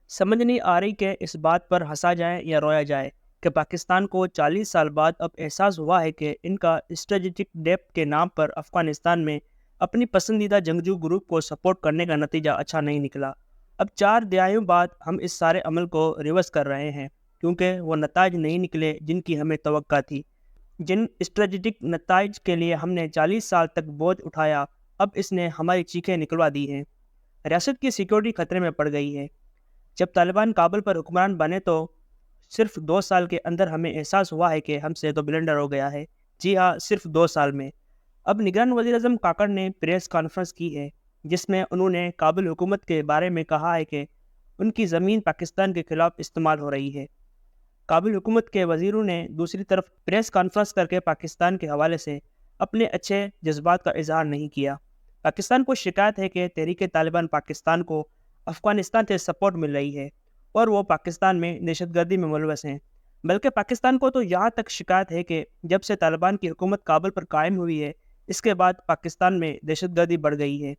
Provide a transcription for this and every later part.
समझ नहीं आ रही कि इस बात पर हंसा जाए या रोया जाए कि पाकिस्तान को 40 साल बाद अब एहसास हुआ है कि इनका स्ट्रेटेजिक डेप्थ के नाम पर अफगानिस्तान में अपनी पसंदीदा जंगजू ग्रुप को सपोर्ट करने का नतीजा अच्छा नहीं निकला। अब 4 दहाइयों बाद हम इस सारे अमल को रिवर्स कर रहे हैं क्योंकि वो नताज नहीं निकले जिनकी हमें तवक्का थी। जिन स्ट्रेटेजिक नताइज के लिए हमने 40 साल तक बोझ उठाया, अब इसने हमारी चीखें निकलवा दी हैं। रियासत की सिक्योरिटी खतरे में पड़ गई है। जब तालिबान काबुल पर हुक्मरान बने तो सिर्फ 2 साल के अंदर हमें एहसास हुआ है कि हमसे तो ब्लेंडर हो गया है। जी हाँ, सिर्फ 2 साल में। अब निगरान वज़ीर आज़म काकड़ ने प्रेस कॉन्फ्रेंस की है जिसमें उन्होंने काबुल हुकूमत के बारे में कहा है कि उनकी ज़मीन पाकिस्तान के खिलाफ इस्तेमाल हो रही है। काबुल हुकूमत के वज़ीरों ने दूसरी तरफ प्रेस कॉन्फ्रेंस करके पाकिस्तान के हवाले से अपने अच्छे जज्बात का इजहार नहीं किया। पाकिस्तान को शिकायत है कि तहरीक तालिबान पाकिस्तान को अफ़गानिस्तान से सपोर्ट मिल रही है और वो पाकिस्तान में दहशतगर्दी में मुलवस हैं। बल्कि पाकिस्तान को तो यहाँ तक शिकायत है कि जब से तालिबान की हुकूमत काबुल पर कायम हुई है, इसके बाद पाकिस्तान में दहशतगर्दी बढ़ गई है।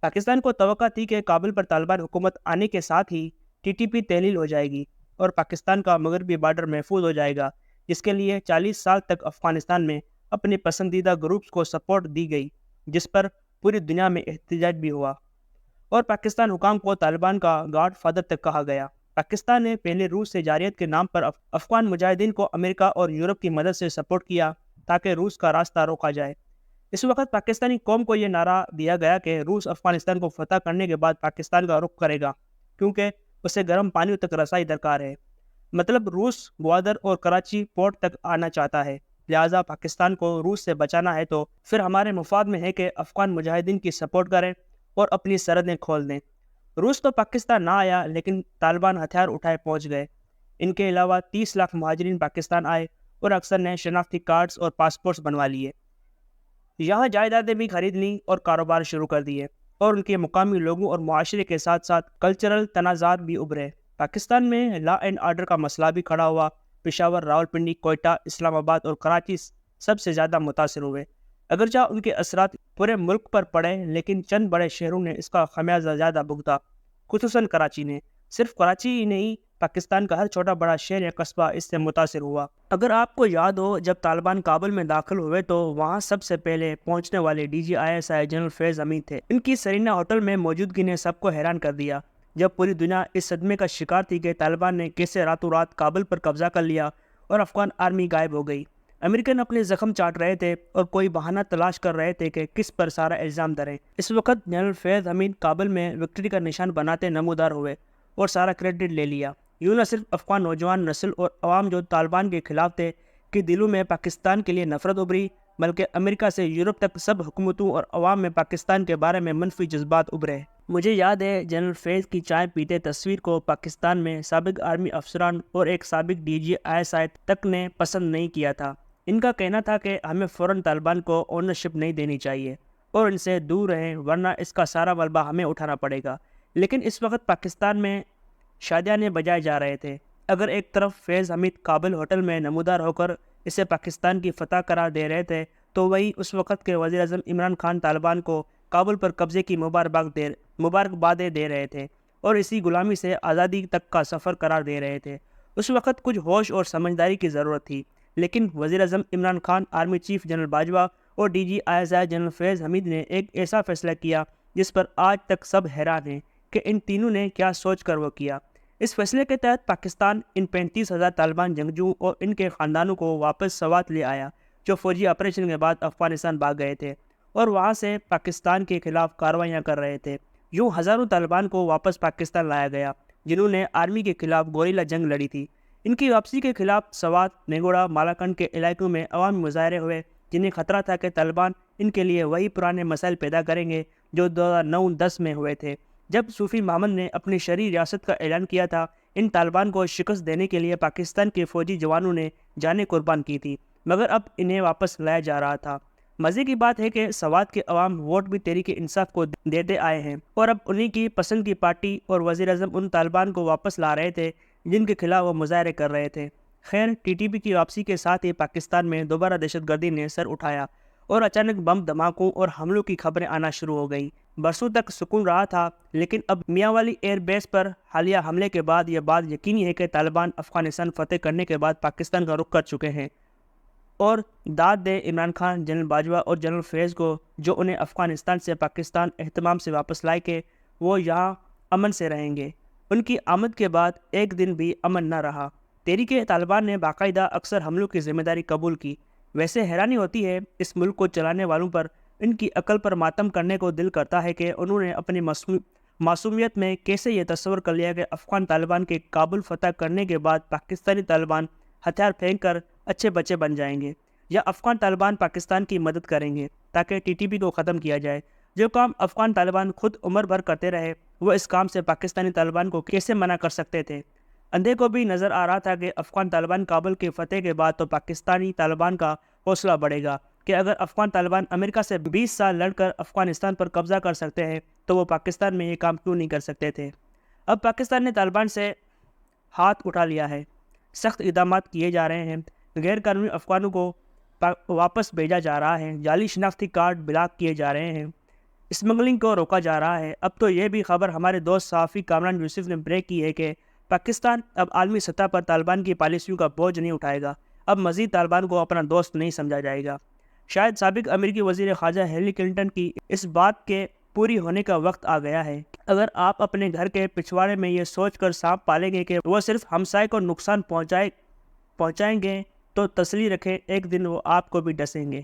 पाकिस्तान को तवक्का थी कि काबुल पर तालिबान हुकूमत आने के साथ ही टीटीपी तहलील हो जाएगी और पाकिस्तान का मगरबी बॉर्डर महफूज हो जाएगा, जिसके लिए 40 साल तक अफ़गानिस्तान में अपने पसंदीदा ग्रुप्स को सपोर्ट दी गई, जिस पर पूरी दुनिया में एहतजाज भी हुआ और पाकिस्तान हुकाम को तालिबान का गॉड फादर तक कहा गया। पाकिस्तान ने पहले रूस से जारियत के नाम पर अफ़गान मुजाहिदीन को अमेरिका और यूरोप की मदद से सपोर्ट किया ताकि रूस का रास्ता रोका जाए। इस वक्त पाकिस्तानी कौम को यह नारा दिया गया कि रूस अफ़गानिस्तान को फतह करने के बाद पाकिस्तान का रुख करेगा क्योंकि उसे गर्म पानी तक रसाई दरकार है। मतलब रूस ग्वादर और कराची पोर्ट तक आना चाहता है, लिहाजा पाकिस्तान को रूस से बचाना है तो फिर हमारे मुफाद में है कि अफ़गान मुजाहिदीन की सपोर्ट करें और अपनी सरहदें खोल दें। रूस तो पाकिस्तान ना आया लेकिन तालिबान हथियार उठाए पहुंच गए। इनके अलावा 30 लाख महाजरीन पाकिस्तान आए और अक्सर ने शनाख्ती कार्ड्स और पासपोर्ट्स बनवा लिए। यहाँ जायदादें भी खरीद लीं और कारोबार शुरू कर दिए और उनके मुकामी लोगों और मुआशरे के साथ साथ कल्चरल तनाज़ात भी उभरे। पाकिस्तान में लॉ एंड आर्डर का मसला भी खड़ा हुआ। पेशावर, रावलपिंडी, कोयटा, इस्लामाबाद और कराची सबसे ज़्यादा मुतासर हुए। अगरचे उनके असरात पूरे मुल्क पर पड़े लेकिन चंद बड़े शहरों ने इसका खमियाजा ज़्यादा भुगता, खुसूसन कराची ने। सिर्फ कराची ही नहीं, पाकिस्तान का हर छोटा बड़ा शहर या कस्बा इससे मुतासर हुआ। अगर आपको याद हो, जब तालिबान काबुल में दाखिल हुए तो वहाँ सबसे पहले पहुँचने वाले DGISI जनरल फैज़ हमीद थे। इनकी सरीना होटल में मौजूदगी ने सबको हैरान कर दिया। जब पूरी दुनिया इस सदमे का शिकार थी कि तालिबान ने कैसे रातों रात काबुल पर कब्जा कर लिया और अफगान आर्मी गायब हो गई। अमेरिकन अपने जख्म चाट रहे थे और कोई बहाना तलाश कर रहे थे कि किस पर सारा इल्ज़ाम धरें। इस वक्त जनरल फैज़ हमीद काबुल में विक्ट्री का निशान बनाते नमूदार हुए और सारा क्रेडिट ले लिया। यूँ न सिर्फ अफगान नौजवान नस्ल और अवाम जो तालिबान के खिलाफ थे कि दिलों में पाकिस्तान के लिए नफरत उभरी, बल्कि अमेरिका से यूरोप तक सब हुकूमतों और अवाम में पाकिस्तान के बारे में मनफी जज्बात उभरे। मुझे याद है, जनरल फैज़ की चाय पीते तस्वीर को पाकिस्तान में साबिक आर्मी अफसरान और एक साबिक DGISI तक ने पसंद नहीं किया था। इनका कहना था कि हमें फ़ौरन तालिबान को ओनरशिप नहीं देनी चाहिए और इनसे दूर रहें, वरना इसका सारा मलबा हमें उठाना पड़ेगा। लेकिन इस वक्त पाकिस्तान में शादियाने बजाए जा रहे थे। अगर एक तरफ फैज़ हमीद काबुल होटल में नमूदार होकर इसे पाकिस्तान की फतह करार दे रहे थे, तो वही उस वक़्त के वज़ीर आज़म इमरान खान तालिबान को काबुल पर कब्ज़े की मुबारकबादें दे रहे थे और इसी गुलामी से आज़ादी तक का सफ़र करार दे रहे थे। उस वक़्त कुछ होश और समझदारी की ज़रूरत थी, लेकिन वज़ीर आज़म Imran Khan, army chief general Bajwa और DGISI जनरल फैज़ हमीद ने एक ऐसा फ़ैसला किया जिस पर आज तक सब हैरान हैं कि इन तीनों ने क्या सोच कर वो किया। इस फैसले के तहत पाकिस्तान इन 35,000 तालिबान जंगजू और इनके ख़ानदानों को वापस सवात ले आया, जो फ़ौजी ऑपरेशन के बाद अफ़गानिस्तान भाग गए थे और वहाँ से पाकिस्तान के ख़िलाफ़ कार्रवाइयाँ कर रहे थे। यूँ हज़ारों तालिबान को वापस पाकिस्तान लाया गया, जिन्होंने आर्मी के ख़िलाफ़ गोरिल्ला जंग लड़ी थी। इनकी वापसी के ख़िलाफ़ सवात, नेगोड़ा, मालाकंड के इलाकों में अवामी मुजाहरे हुए, जिन्हें ख़तरा था कि तालिबान इनके लिए वही पुराने मसाइल पैदा करेंगे जो 2009-10 में हुए थे, जब सूफी मोहम्मद ने अपनी शरई रियासत का ऐलान किया था। इन तालिबान को शिकस्त देने के लिए पाकिस्तान के फ़ौजी जवानों ने जानें कुर्बान की थी, मगर अब इन्हें वापस लाया जा रहा था। मज़े की बात है कि सवात के अवाम वोट भी तहरीक इंसाफ को देते आए हैं और अब उन्हीं की पसंद की पार्टी और वज़ीर आज़म उन तालिबान को वापस ला रहे थे जिनके खिलाफ वो मुजाहरे कर रहे थे। खैर, TTP की वापसी के साथ ही पाकिस्तान में दोबारा दहशतगर्दी ने सर उठाया और अचानक बम धमाकों और हमलों की खबरें आना शुरू हो गई। برسوں تک سکون رہا تھا، لیکن اب میاں والی ایئر بیس پر حالیہ حملے کے بعد یہ بات یقینی ہے کہ طالبان افغانستان فتح کرنے کے بعد پاکستان کا رخ کر چکے ہیں اور داد دیں عمران خان، جنرل باجوہ اور جنرل فیض کو، جو انہیں افغانستان سے پاکستان اہتمام سے واپس لائے کہ وہ یہاں امن سے رہیں گے۔ ان کی آمد کے بعد ایک دن بھی امن نہ رہا۔ تحریک طالبان نے باقاعدہ اکثر حملوں کی ذمہ داری قبول کی۔ ویسے حیرانی ہوتی ہے اس ملک کو چلانے والوں پر، ان کی عقل پر ماتم کرنے کو دل کرتا ہے کہ انہوں نے اپنی معصومیت میں کیسے یہ تصور کر لیا کہ افغان طالبان کے کابل فتح کرنے کے بعد پاکستانی طالبان ہتھیار پھینک کر اچھے بچے بن جائیں گے، یا افغان طالبان پاکستان کی مدد کریں گے تاکہ ٹی ٹی پی کو ختم کیا جائے۔ جو کام افغان طالبان خود عمر بھر کرتے رہے، وہ اس کام سے پاکستانی طالبان کو کیسے منع کر سکتے تھے؟ اندھے کو بھی نظر آ رہا تھا کہ افغان طالبان کابل کے فتح کے بعد تو پاکستانی طالبان کا حوصلہ بڑھے گا کہ اگر افغان طالبان امریکہ سے 20 سال لڑ کر افغانستان پر قبضہ کر سکتے ہیں تو وہ پاکستان میں یہ کام کیوں نہیں کر سکتے تھے؟ اب پاکستان نے طالبان سے ہاتھ اٹھا لیا ہے، سخت اقدامات کیے جا رہے ہیں، غیر قانونی افغانوں کو واپس بھیجا جا رہا ہے، جعلی شناختی کارڈ بلاک کیے جا رہے ہیں، اسمگلنگ کو روکا جا رہا ہے۔ اب تو یہ بھی خبر ہمارے دوست صحافی کامران یوسف نے بریک کی ہے کہ پاکستان اب عالمی سطح پر طالبان کی پالیسیوں کا بوجھ نہیں اٹھائے گا، اب مزید طالبان کو اپنا دوست نہیں سمجھا جائے گا۔ شاید سابق امریکی وزیر خارجہ ہیلری کلنٹن کی اس بات کے پوری ہونے کا وقت آ گیا ہے۔ اگر آپ اپنے گھر کے پچھواڑے میں یہ سوچ کر سانپ پالیں گے کہ وہ صرف ہمسائے کو نقصان پہنچائیں گے تو تسلی رکھیں، ایک دن وہ آپ کو بھی ڈسیں گے۔